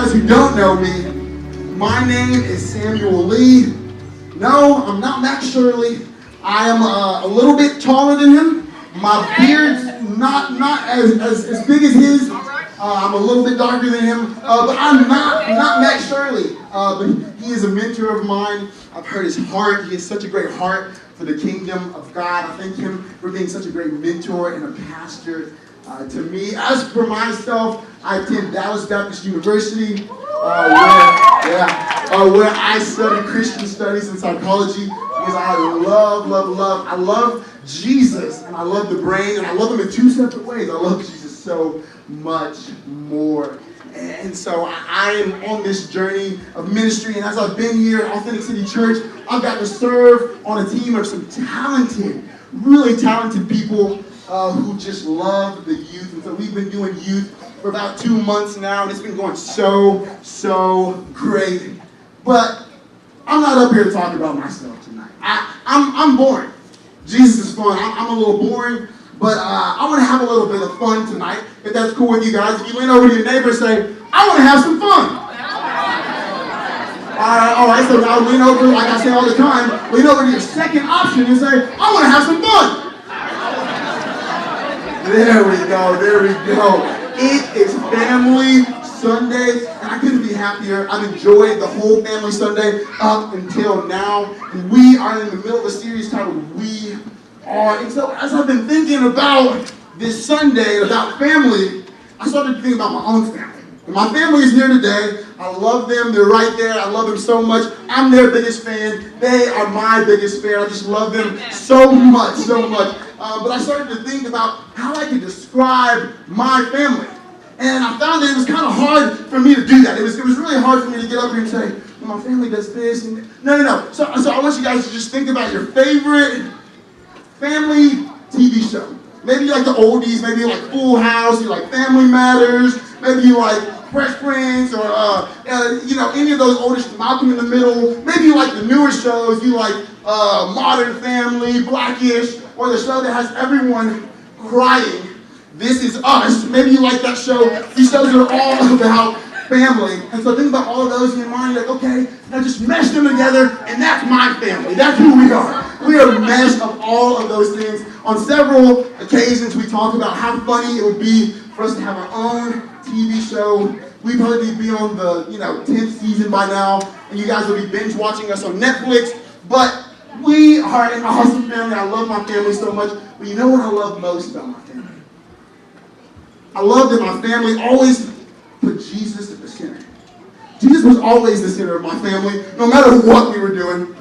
guys who don't know me, my name is Samuel Lee. No, I'm not Max Shirley. I am a little bit taller than him. My beard's not as big as his. I'm a little bit darker than him, but I'm not Max Shirley. But he is a mentor of mine. I've heard his heart. He has such a great heart for the kingdom of God. I thank him for being such a great mentor and a pastor to me. As for myself, I attend Dallas Baptist University, where I study Christian studies and psychology because I love Jesus, and I love the brain, and I love him in two separate ways. I love Jesus so much more. And so I am on this journey of ministry, and as I've been here at Authentic City Church, I've got to serve on a team of some really talented people who just love the youth. And so we've been doing youth for about 2 months now, and it's been going so great. But I'm not up here to talk about myself tonight. I'm boring. Jesus is fun. I'm a little boring, but I want to have a little bit of fun tonight, if that's cool with you guys. If you lean over to your neighbor and say, I want to have some fun. All right, so now lean over, like I say all the time, lean over to your second option and say, I want to have some fun. There we go. It is Family Sunday, and I couldn't be happier. I've enjoyed the whole Family Sunday up until now. And we are in the middle of a series titled We Are. And so as I've been thinking about this Sunday, about family, I started to think about my own family. And my family is here today. I love them. They're right there. I love them so much. I'm their biggest fan. They are my biggest fan. I just love them so much. But I started to think about how I could describe my family. And I found that it was kind of hard for me to do that. It was really hard for me to get up here and say, well, my family does this. And no. So I want you guys to just think about your favorite family TV show. Maybe you like the oldies. Maybe you like Full House. You like Family Matters. Maybe you like Fresh Prince, or any of those older, Malcolm in the Middle. Maybe you like the newer shows. You like Modern Family, Blackish, or the show that has everyone crying, This Is Us. Maybe you like that show. These shows are all about family. And so think about all of those in your mind. You're like, okay, now just mesh them together, and that's my family. That's who we are. We are a mesh of all of those things. On several occasions, we talk about how funny it would be for us to have our own TV show. We'd probably be on the 10th season by now, and you guys will be binge watching us on Netflix. But we are an awesome family. I love my family so much. But you know what I love most about my family? I love that my family always put Jesus at the center. Jesus was always the center of my family, no matter what we were doing.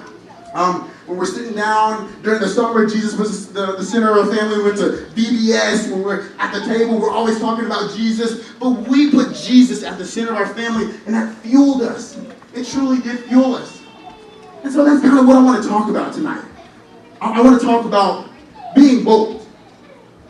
When we're sitting down during the summer, Jesus was the center of our family. We went to VBS. When we're at the table, we're always talking about Jesus. But we put Jesus at the center of our family, and that fueled us. It truly did fuel us. And so that's kind of what I want to talk about tonight. I want to talk about being bold.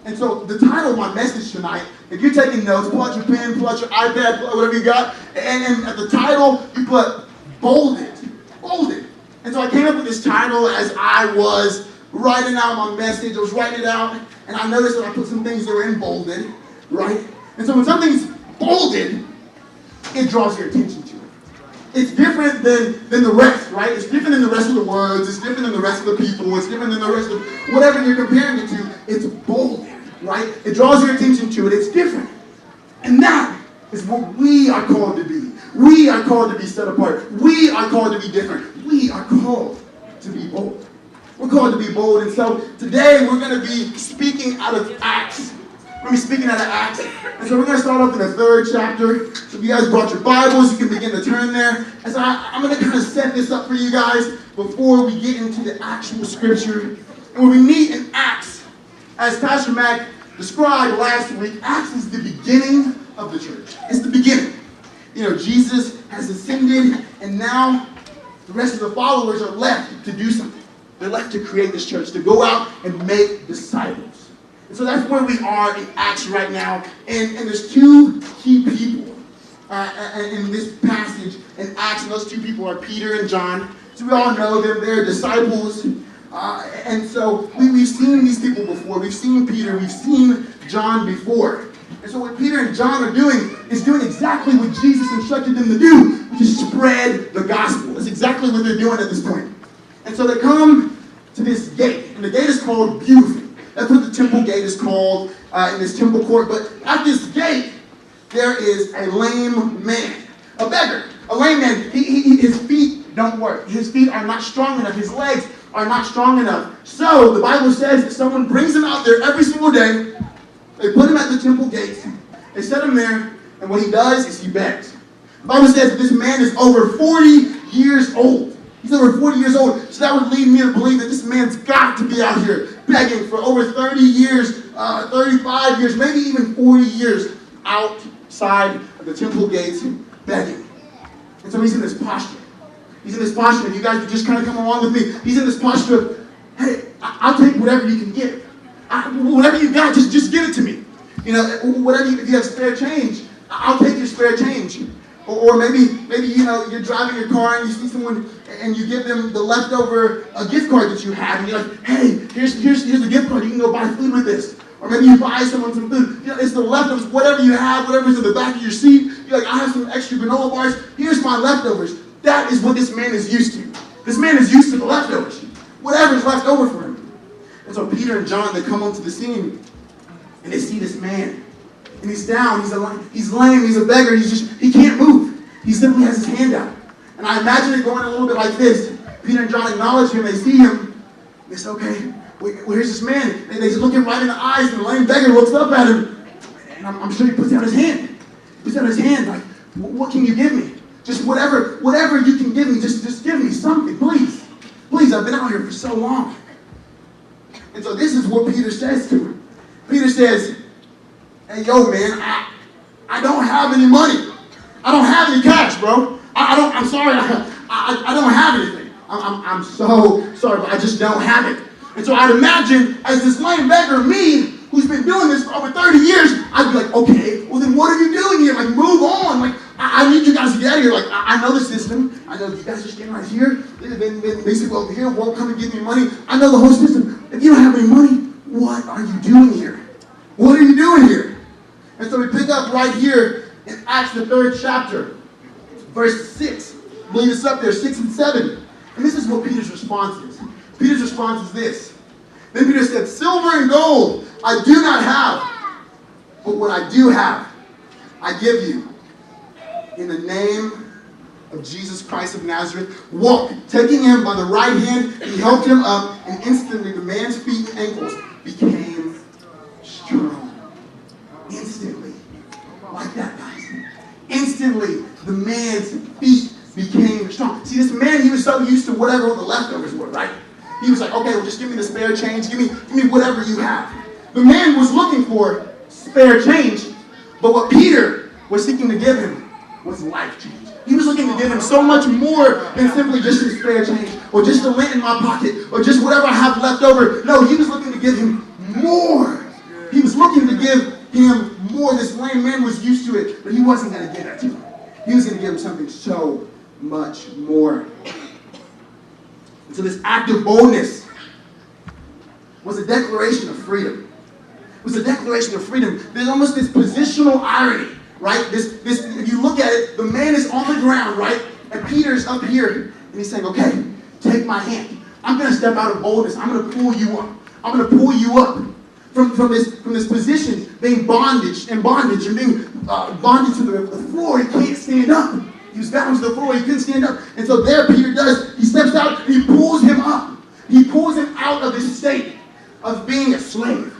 And so the title of my message tonight, if you're taking notes, pull out your pen, pull out your iPad, pull out whatever you got, and at the title, you put bolded. Bolded. And so I came up with this title as I was writing out my message. I was writing it out, and I noticed that I put some things that were in bolded, right? And so when something's bolded, it draws your attention to it. It's different than the rest, right? It's different than the rest of the words. It's different than the rest of the people. It's different than the rest of whatever you're comparing it to. It's bolded, right? It draws your attention to it. It's different. And that is what we are called to be. We are called to be set apart. We are called to be different. We are called to be bold. We're called to be bold. And so today we're going to be speaking out of Acts. We're going to be speaking out of Acts. And so we're going to start off in the 3rd chapter. So if you guys brought your Bibles, you can begin to turn there. And so I'm going to kind of set this up for you guys before we get into the actual scripture. And when we meet in Acts, as Pastor Mac described last week, Acts is the beginning of the church. It's the beginning. Jesus has ascended, and now the rest of the followers are left to do something. They're left to create this church, to go out and make disciples. And so that's where we are in Acts right now. And there's two key people in this passage in Acts, and those two people are Peter and John. So we all know them. They're disciples. And so we've seen these people before. We've seen Peter. We've seen John before. And so what Peter and John are doing is doing exactly what Jesus instructed them to do, which is spread the gospel. That's exactly what they're doing at this point. And so they come to this gate, and the gate is called Beautiful. That's what the temple gate is called in this temple court. But at this gate, there is a lame man, a beggar, a lame man. His feet don't work. His feet are not strong enough. His legs are not strong enough. So the Bible says that someone brings him out there every single day. They put him at the temple gate. They set him there, and what he does is he begs. The Bible says that this man is over 40 years old. He's over 40 years old, so that would lead me to believe that this man's got to be out here begging for over 30 years, 35 years, maybe even 40 years outside of the temple gates begging. And so he's in this posture. He's in this posture, and you guys would just kind of come along with me. He's in this posture of, hey, I'll take whatever you can give. Whatever you got, just give it to me. You know, whatever if you have spare change, I'll take your spare change. Or maybe you know, you're driving your car and you see someone and you give them the leftover gift card that you have, and you're like, hey, here's a gift card. You can go buy food with this. Or maybe you buy someone some food. You know, it's the leftovers, whatever you have, whatever's in the back of your seat. You're like, I have some extra granola bars. Here's my leftovers. That is what this man is used to. This man is used to the leftovers. Whatever's left over for him. And so Peter and John, they come onto the scene and they see this man. And he's down, he's lame, he's a beggar, he can't move. He simply has his hand out. And I imagine it going a little bit like this. Peter and John acknowledge him, they see him. They say, okay, well, here's this man. And they look him right in the eyes, and the lame beggar looks up at him. And I'm sure he puts out his hand. He puts out his hand like, what can you give me? Just whatever you can give me, just give me something, please. Please, I've been out here for so long. And so this is what Peter says to him. Peter says, hey, yo, man, I don't have any money. I don't have any cash, bro. I'm sorry, I don't have anything. I'm so sorry, but I just don't have it. And so I'd imagine, as this lame beggar, me, who's been doing this for over 30 years, I'd be like, okay, well then what are you doing here? Like, move on. Like, I need you guys to get out of here. Like, I know the system. I know you guys are standing right here. Then these people over here won't come and give me money. I know the whole system. If you don't have any money, what are you doing here? What are you doing here? And so we pick up right here in Acts, the 3rd chapter, verse 6. I believe it's up there, 6 and 7. And this is what Peter's response is. Peter's response is this. Then Peter said, silver and gold I do not have, but what I do have, I give you. In the name of Jesus Christ of Nazareth, walk. Taking him by the right hand, he helped him up, and instantly the man's feet and ankles became strong. Instantly. Like that, guys. Instantly, the man's feet became strong. See, this man, he was so used to whatever the leftovers were, right? He was like, okay, well, just give me the spare change. Give me whatever you have. The man was looking for spare change, but what Peter was seeking to give him was life change. He was looking to give him so much more than simply just his spare change, or just the lint in my pocket, or just whatever I have left over. No, he was looking to give him more. He was looking to give him more. This lame man was used to it, but he wasn't going to give that to him. He was going to give him something so much more. And so this act of boldness was a declaration of freedom. It was a declaration of freedom. There's almost this positional irony, right? This, if you look at it, the man is on the ground, right? And Peter's up here, and he's saying, okay, take my hand. I'm going to step out of boldness. I'm going to pull you up. I'm going to pull you up from this position, being bondage and being bonded to the floor. He can't stand up. He was bound to the floor. He couldn't stand up. And so there Peter does. He steps out and he pulls him up. He pulls him out of this state of being a slave.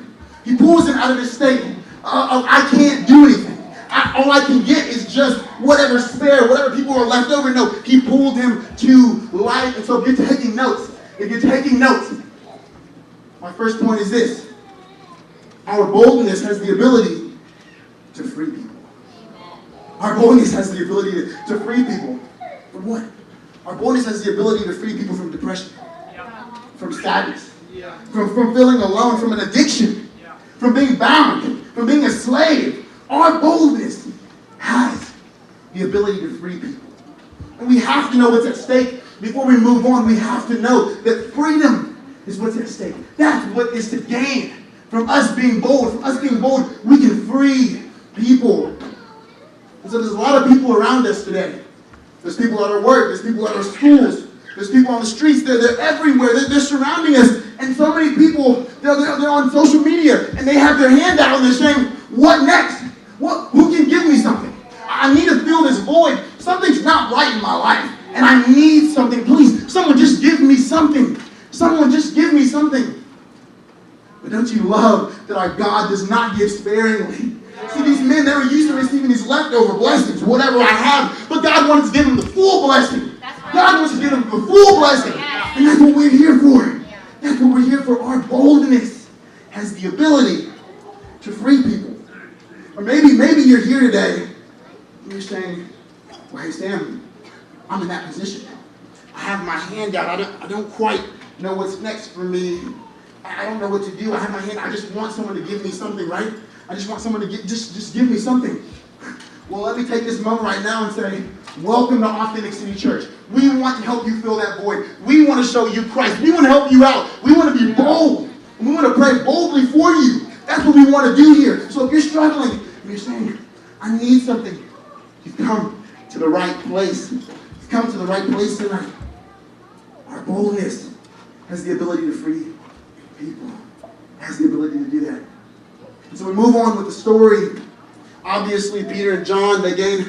He pulls him out of this state of I can't do anything. All I can get is just whatever's spare, whatever people are left over. No, he pulled him to life. And so if you're taking notes, my first point is this. Our boldness has the ability to free people. Our boldness has the ability to free people. From what? Our boldness has the ability to free people from depression, from sadness, from feeling alone, from an addiction, from being bound, from being a slave. Our boldness has the ability to free people. And we have to know what's at stake. Before we move on, we have to know that freedom is what's at stake. That's what is to gain. From us being bold, we can free people. And so there's a lot of people around us today. There's people at our work. There's people at our schools. There's people on the streets. They're everywhere. They're surrounding us. And so many people, they're on social media, and they have their hand out and they're saying, what next? Who can give me something? I need to fill this void. Something's not right in my life, and I need something. Please, someone just give me something. Someone just give me something. But don't you love that our God does not give sparingly? See, these men, they were used to receiving these leftover blessings, whatever I have, but God wanted to give them the full blessing. God wants to give them the full blessing. And that's what we're here for. That's what we're here for. Our boldness has the ability to free people. Or maybe you're here today and you're saying, well, hey, Sam, I'm in that position. I have my hand out. I don't quite know what's next for me. I don't know what to do. I have my hand. I just want someone to give me something, right? I just want someone to just give me something. Well, let me take this moment right now and say, welcome to Authentic City Church. We want to help you fill that void. We want to show you Christ. We want to help you out. We want to be bold. And we want to pray boldly for you. That's what we want to do here. So if you're struggling and you're saying, I need something, you've come to the right place. You've come to the right place tonight. Our boldness has the ability to free people. Has the ability to do that. And so we move on with the story. Obviously, Peter and John, they gain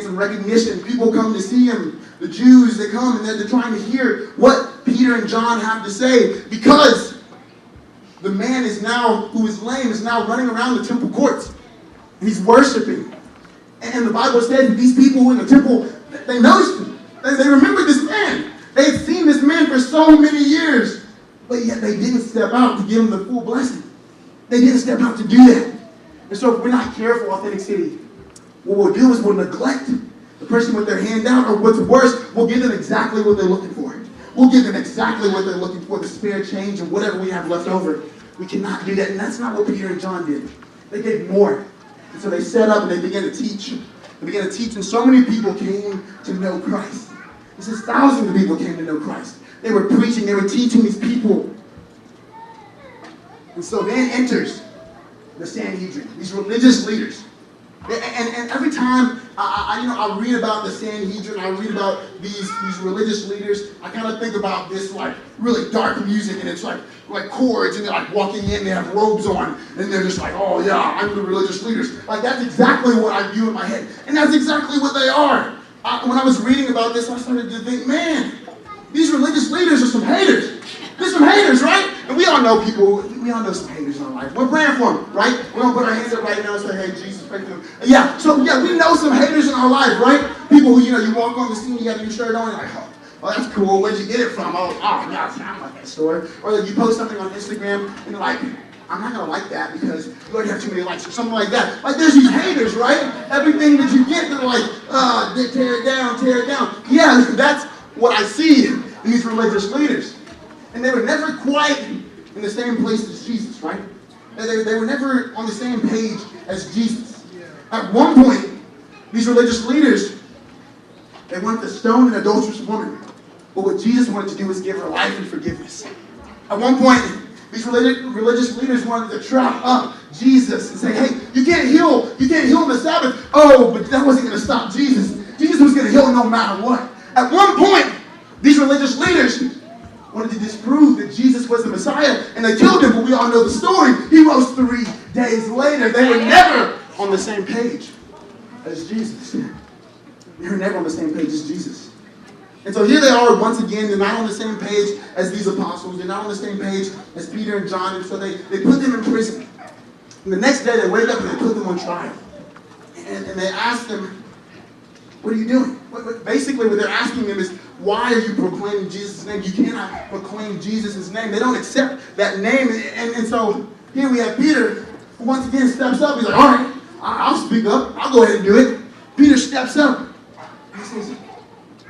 some recognition. People come to see him. The Jews, they come and they're trying to hear what Peter and John have to say, because the man who is lame is now running around the temple courts. And he's worshiping. And the Bible says that these people in the temple, they noticed him. They remembered this man. They had seen this man for so many years, but yet they didn't step out to give him the full blessing. They didn't step out to do that. And so if we're not careful, Authentic City, what we'll do is we'll neglect the person with their hand out, or what's worse, we'll give them exactly what they're looking for. We'll give them exactly what they're looking for, the spare change or whatever we have left over. We cannot do that, and that's not what Peter and John did. They gave more. And so they set up and they began to teach. They began to teach, and so many people came to know Christ. It says thousands of people came to know Christ. They were preaching, they were teaching these people. And so then enters the Sanhedrin, these religious leaders. And every time I read about the Sanhedrin, I read about these religious leaders, I kind of think about this like really dark music, and it's like chords, and they're like walking in, they have robes on, and they're just like, oh yeah, I'm the religious leaders. Like that's exactly what I view in my head. And that's exactly what they are. When I was reading about this, I started to think, man, these religious leaders are some haters. They're some haters, right? And we all know people, we all know some haters in our life. We're praying for them, right? We don't put our hands up right now and say, hey, Jesus, pray for them. Yeah, so yeah, we know some haters in our life, right? People who, you walk on the scene, you got a new shirt on, you're like, oh, that's cool. Where'd you get it from? Oh, yeah, I like that store. Or like you post something on Instagram, and you're like, I'm not going to like that because you already have too many likes or something like that. Like there's these haters, right? Everything that you get, they're like, they tear it down, tear it down. Yeah, that's what I see in these religious leaders. And they were never quite in the same place as Jesus, right? They were never on the same page as Jesus. At one point, these religious leaders, they wanted to stone an adulterous woman. But what Jesus wanted to do was give her life and forgiveness. At one point, these religious leaders wanted to trap up Jesus and say, hey, you can't heal on the Sabbath. Oh, but that wasn't going to stop Jesus. Jesus was going to heal no matter what. At one point, these religious leaders wanted to disprove that Jesus was the Messiah, and they killed him, but we all know the story. He rose 3 days later. They were never on the same page as Jesus. They were never on the same page as Jesus. And so here they are once again. They're not on the same page as these apostles. They're not on the same page as Peter and John. And so they put them in prison. And the next day they wake up and they put them on trial. And they ask them, what are you doing? Basically what they're asking them is, why are you proclaiming Jesus' name? You cannot proclaim Jesus' name. They don't accept that name. And so here we have Peter, who once again steps up. He's like, all right, I'll speak up. I'll go ahead and do it. Peter steps up. And he says,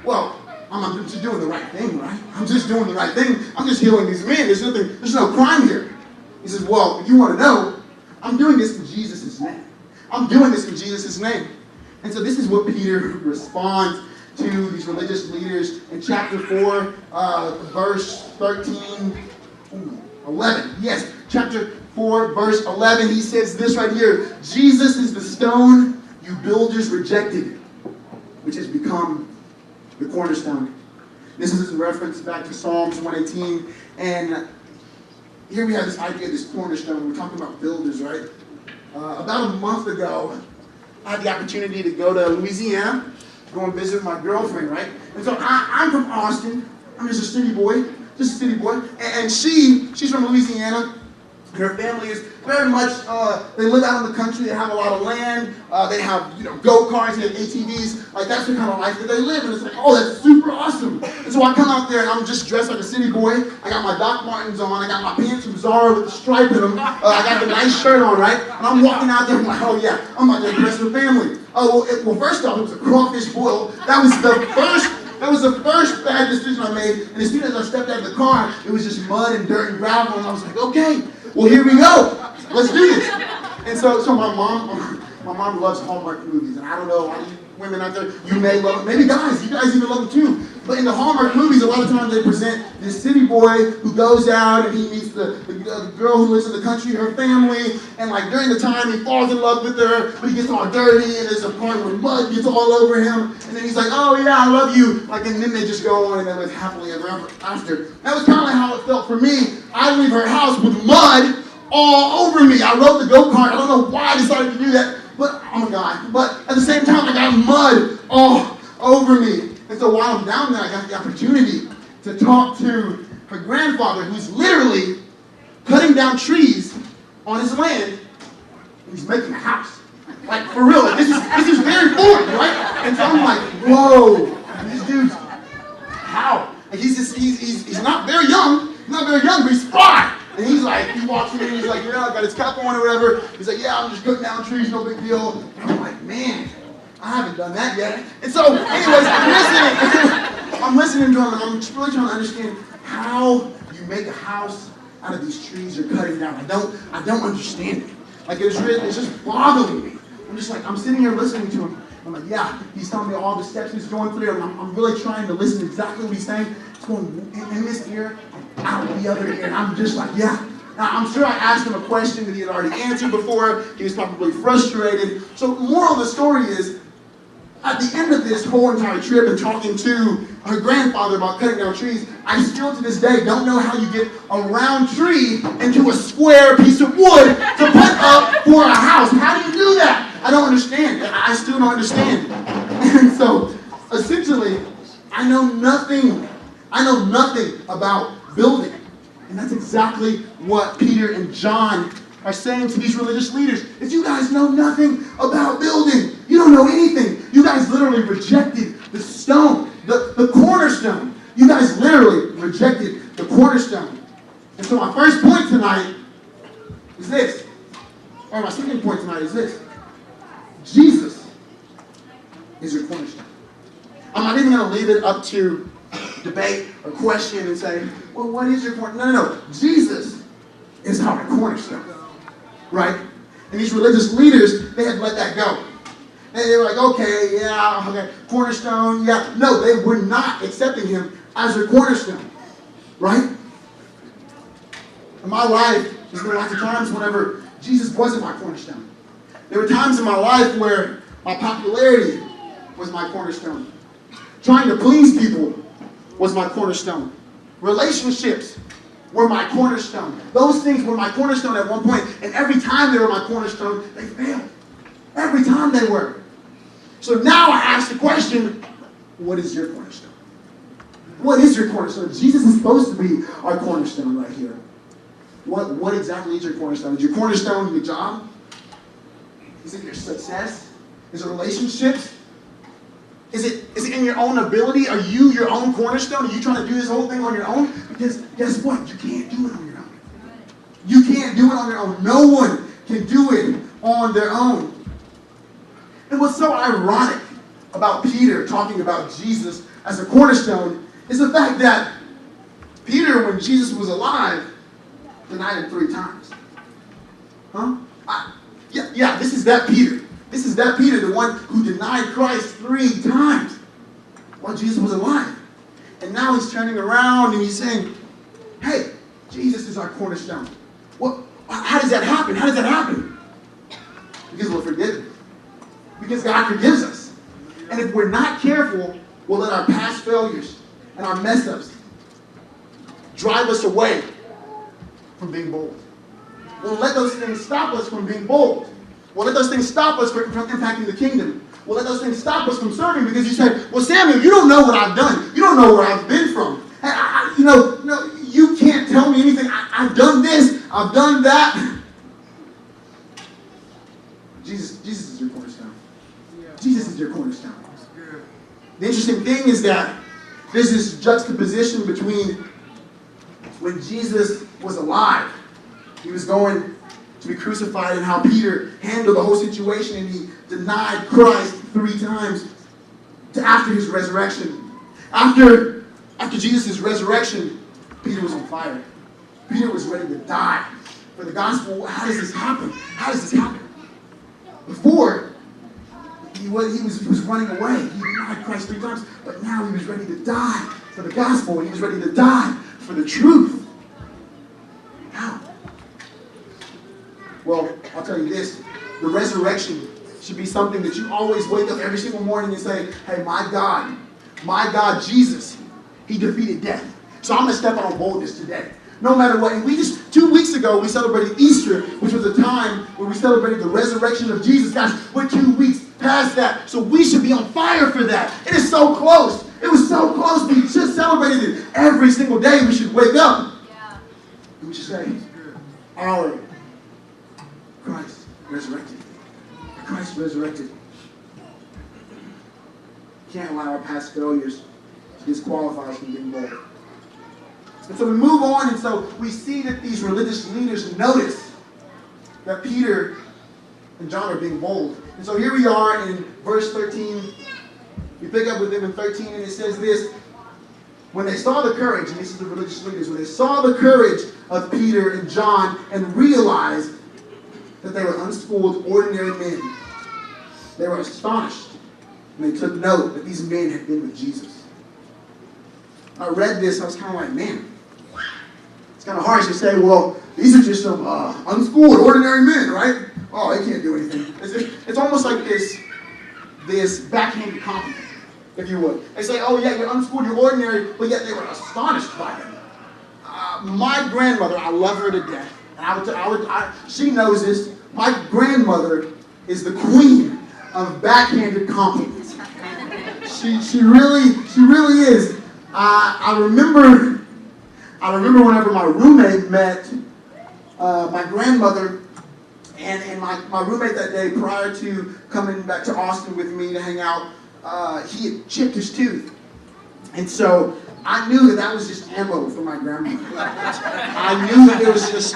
well, I'm just doing the right thing, right? I'm just doing the right thing. I'm just healing these men. There's no crime here. He says, well, if you want to know, I'm doing this in Jesus' name. I'm doing this in Jesus' name. And so this is what Peter responds to these religious leaders in chapter 4, verse 11. Yes, chapter 4, verse 11, he says this right here. Jesus is the stone you builders rejected, which has become the cornerstone. This is in reference back to Psalms 118. And here we have this idea of this cornerstone. We're talking about builders, right? About a month ago, I had the opportunity to go to Louisiana, go and visit my girlfriend, right? And so I'm from Austin. I'm just a city boy. And she's from Louisiana. Her family is very much, they live out in the country. They have a lot of land. They have, go-karts, they have ATVs. Like, that's the kind of life that they live. And it's like, oh, that's super awesome. And so I come out there, and I'm just dressed like a city boy. I got my Doc Martens on. I got my pants from Zara with the stripe in them. I got the nice shirt on, right? And I'm walking out there, I'm like, oh, yeah, I'm about to impress the family. Oh, well, first off, it was a crawfish boil. That was the first bad decision I made. And as soon as I stepped out of the car, it was just mud and dirt and gravel. And I was like, okay. Well, here we go. Let's do this. And so my mom loves Hallmark movies. And I don't know, how you women out there, you may love them. Maybe guys, you guys even love them too. But in the Hallmark movies, a lot of times they present this city boy who goes out and he meets the girl who lives in the country, her family. And like during the time, he falls in love with her, but he gets all dirty and there's a part where mud gets all over him. And then he's like, oh yeah, I love you. Like, and then they just go on and they live happily ever after. That was kind of like how it felt for me. I leave her house with mud all over me. I rode the go-kart. I don't know why I decided to do that, but I'm a guy. But at the same time, I got mud all over me. And so while I'm down there, I got the opportunity to talk to her grandfather, who's literally cutting down trees on his land, and he's making a house. Like, for real, like, this is very foreign, right? And so I'm like, whoa, this dude's, how? And he's not very young, but he's spry. And he's like, he walks in and he's like, yeah, I got his cap on or whatever. He's like, yeah, I'm just cutting down trees, no big deal. And I'm like, man, I haven't done that yet. And so, anyways, I'm listening to him, and I'm really trying to understand how you make a house out of these trees you're cutting down. I don't understand it. Like, it's just boggling me. I'm sitting here listening to him. I'm like, yeah, he's telling me all the steps he's going through, and I'm really trying to listen to exactly what he's saying. It's going in this ear and out the other ear, and I'm just like, yeah. Now, I'm sure I asked him a question that he had already answered before. He was probably frustrated. So the moral of the story is, at the end of this whole entire trip and talking to her grandfather about cutting down trees, I still to this day don't know how you get a round tree into a square piece of wood to put up for a house. How do you do that? I don't understand. I still don't understand. And so, essentially, I know nothing about building. And that's exactly what Peter and John are saying to these religious leaders. Is you guys know nothing about building. You don't know anything. You guys literally rejected the stone, the cornerstone. You guys literally rejected the cornerstone. And so my first point tonight is this. Or my second point tonight is this. Jesus is your cornerstone. I'm not even going to leave it up to debate or question and say, well, what is your cornerstone? No. Jesus is our cornerstone. Right? And these religious leaders, they had let that go. And they were like, okay, cornerstone, yeah. No, they were not accepting him as their cornerstone. Right? In my life, there's been lots of times whenever Jesus wasn't my cornerstone. There were times in my life where my popularity was my cornerstone. Trying to please people was my cornerstone. Relationships were my cornerstone. Those things were my cornerstone at one point, and every time they were my cornerstone, they failed. Every time they were. So now I ask the question, what is your cornerstone? What is your cornerstone? Jesus is supposed to be our cornerstone right here. What exactly is your cornerstone? Is your cornerstone your job? Is it your success? Is it relationships? Is it in your own ability? Are you your own cornerstone? Are you trying to do this whole thing on your own? Because guess what? You can't do it on your own. You can't do it on your own. No one can do it on their own. And what's so ironic about Peter talking about Jesus as a cornerstone is the fact that Peter, when Jesus was alive, denied him 3 times. Huh? Yeah, this is that Peter. This is that Peter, the one who denied Christ 3 times while Jesus was alive. And now he's turning around and he's saying, hey, Jesus is our cornerstone. How does that happen? How does that happen? Because we're forgiven. Because God forgives us. And if we're not careful, we'll let our past failures and our mess ups drive us away from being bold. We'll let those things stop us from being bold. We'll let those things stop us from impacting the kingdom. We'll let those things stop us from serving because you say, well, Samuel, you don't know what I've done. You don't know where I've been from. No, you can't tell me anything. I've done this. I've done that. Jesus is your cornerstone. Jesus is your cornerstone. The interesting thing is that there's this juxtaposition between when Jesus was alive, he was going to be crucified, and how Peter handled the whole situation, and he denied Christ 3 times after his resurrection. After Jesus' resurrection, Peter was on fire. Peter was ready to die for the gospel. How does this happen? How does this happen? Before, he was running away. He denied Christ 3 times, but now he was ready to die for the gospel. He was ready to die for the truth. How? Well, I'll tell you this. The resurrection should be something that you always wake up every single morning and say, hey, my God, Jesus, he defeated death. So I'm going to step out on boldness today. No matter what. And 2 weeks ago, we celebrated Easter, which was a time where we celebrated the resurrection of Jesus. Guys, we're 2 weeks past that. So we should be on fire for that. It is so close. It was so close. We just celebrated it. Every single day we should wake up. Yeah. And we should say, our Christ resurrected. Christ resurrected. Can't allow our past failures to disqualify us from being bold. And so we move on, and so we see that these religious leaders notice that Peter and John are being bold. And so here we are in verse 13. We pick up with them in 13, and it says this. When they saw the courage, and this is the religious leaders, when they saw the courage of Peter and John and realized that they were unschooled, ordinary men, they were astonished. And they took note that these men had been with Jesus. I read this, I was kind of like, man, it's kind of harsh to say, well, these are just some unschooled, ordinary men, right? Oh, they can't do anything. It's almost like this backhanded compliment, if you would. They say, oh, yeah, you're unschooled, you're ordinary, but yet they were astonished by them. My grandmother, I love her to death. And she knows this. My grandmother is the queen of backhanded compliments. She really is. I remember whenever my roommate met my grandmother, and my roommate that day, prior to coming back to Austin with me to hang out, he had chipped his tooth. And so I knew that was just ammo for my grandmother. I knew that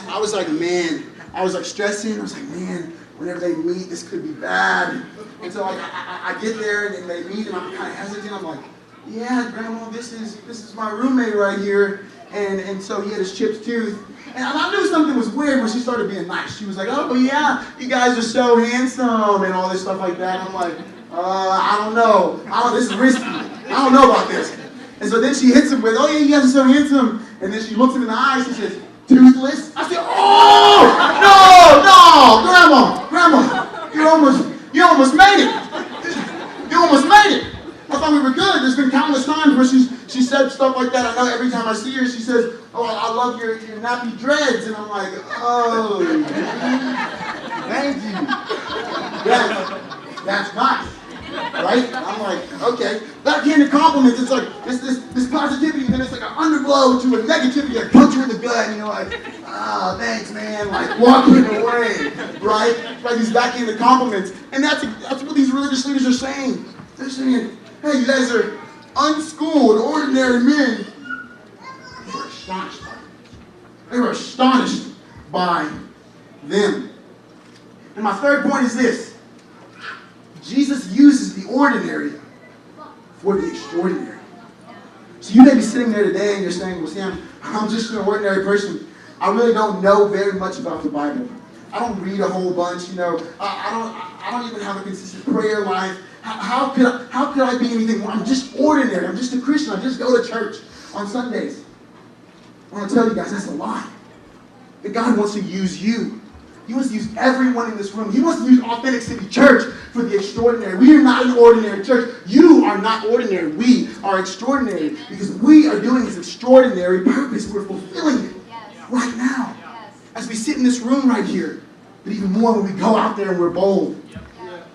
I was like, man, I was like stressing. I was like, man, whenever they meet, this could be bad. And so I get there and they meet, and I'm kind of hesitant. I'm like, yeah, Grandma, this is my roommate right here. And so he had his chipped tooth. And I knew something was weird when she started being nice. She was like, oh, yeah, you guys are so handsome and all this stuff like that. And I'm like, I don't know. This is risky. I don't know about this. And so then she hits him with, oh, yeah, you guys are so handsome. And then she looks him in the eyes and says, toothless? I said, oh, no, Grandma, you almost made it. You almost made it. I thought we were good. There's been countless times where she said stuff like that. I know every time I see her, she says, oh, I love your nappy dreads. And I'm like, oh, thank you. That's nice. Right? I'm like, okay. Backhanded compliments, it's like this positivity, and then it's like an underglow to a negativity, like punch you in the gut, and you're like, thanks, man, like walking away, right? Like these backhanded compliments. And that's what these religious leaders are saying. They're saying, hey, you guys are unschooled, ordinary men. They were astonished by them. They were astonished by them. And my third point is this. Jesus uses the ordinary for the extraordinary. So you may be sitting there today and you're saying, well, Sam, I'm just an ordinary person. I really don't know very much about the Bible. I don't read a whole bunch, I don't even have a consistent prayer life. How could I be anything more? I'm just ordinary. I'm just a Christian. I just go to church on Sundays. I want to tell you guys, that's a lie. that God wants to use you. He wants to use everyone in this room. He wants to use Authentic City Church for the extraordinary. We are not an ordinary church. You are not ordinary. We are extraordinary because we are doing this extraordinary purpose. We're fulfilling it right now. As we sit in this room right here, but even more when we go out there and we're bold.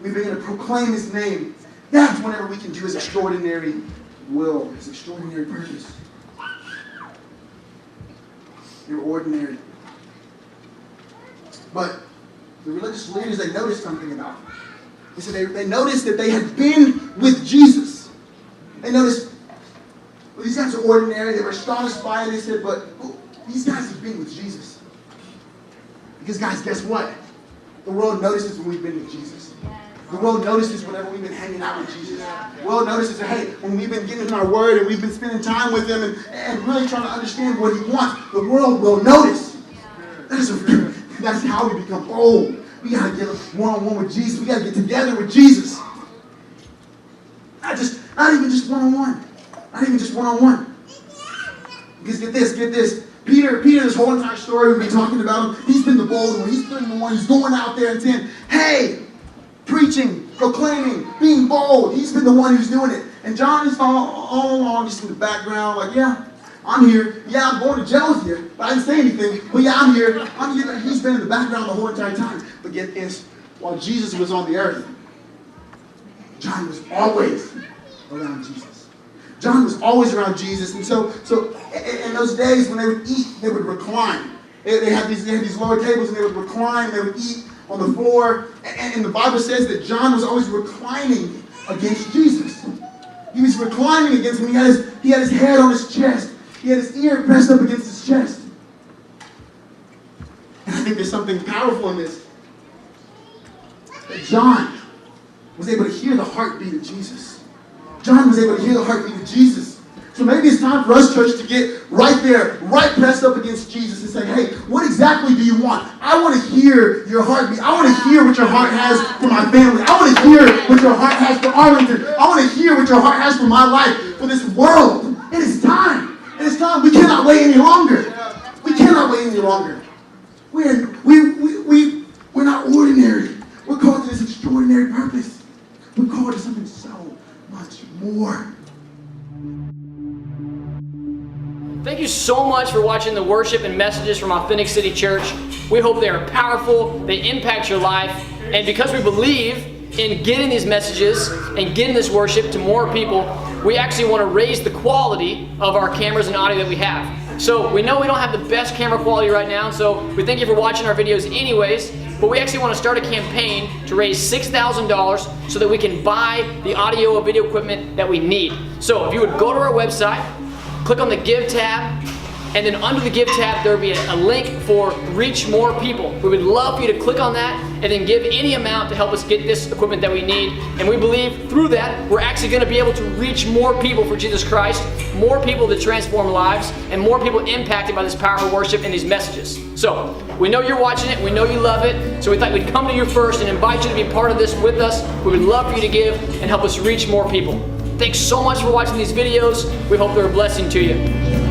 We begin to proclaim His name. That's whenever we can do His extraordinary will, His extraordinary purpose. You're ordinary. But the religious leaders, they noticed something about them. They said they noticed that they had been with Jesus. They noticed, well, these guys are ordinary. They were astonished by it. They said, but these guys have been with Jesus. Because guys, guess what? The world notices when we've been with Jesus. The world notices whenever we've been hanging out with Jesus. The world notices that, hey, when we've been getting in our word and we've been spending time with Him and really trying to understand what He wants, the world will notice. That's how we become bold. We got to get one-on-one with Jesus. We got to get together with Jesus. Not even just one-on-one. Not even just one-on-one. Because get this. Peter, this whole entire story we've been talking about him, he's been the bold one. He's been the one who's going out there and saying, hey, preaching, proclaiming, being bold. He's been the one who's doing it. And John is all along just in the background, like, yeah, I'm here. Yeah, I'm going to jail here. But I didn't say anything. But yeah, I'm here. He's been in the background the whole entire time. But get this, while Jesus was on the earth, John was always around Jesus. John was always around Jesus. And so in those days when they would eat, they would recline. They had these lower tables and they would recline. They would eat on the floor. And the Bible says that John was always reclining against Jesus. He was reclining against him. He had his head on his chest. He had his ear pressed up against his chest. And I think there's something powerful in this. That John was able to hear the heartbeat of Jesus. John was able to hear the heartbeat of Jesus. So maybe it's time for us, church, to get right there, right pressed up against Jesus and say, hey, what exactly do you want? I want to hear your heartbeat. I want to hear what your heart has for my family. I want to hear what your heart has for Arlington. I want to hear what your heart has for my life, for this world. It is time. It is time. We cannot wait any longer. We cannot wait any longer. We're not ordinary. We're called to this extraordinary purpose. We're called to something so much more. Thank you so much for watching the worship and messages from Authentic City Church. We hope they are powerful, they impact your life, and because we believe in getting these messages and getting this worship to more people, we actually want to raise the quality of our cameras and audio that we have. So we know we don't have the best camera quality right now, so we thank you for watching our videos anyways, but we actually want to start a campaign to raise $6,000 so that we can buy the audio and video equipment that we need. So if you would go to our website, click on the Give tab, and then under the Give tab there will be a link for Reach More People. We would love for you to click on that and then give any amount to help us get this equipment that we need. And we believe through that we're actually going to be able to reach more people for Jesus Christ, more people to transform lives, and more people impacted by this powerful worship and these messages. So we know you're watching it, we know you love it, so we thought we'd come to you first and invite you to be part of this with us. We would love for you to give and help us reach more people. Thanks so much for watching these videos. We hope they're a blessing to you.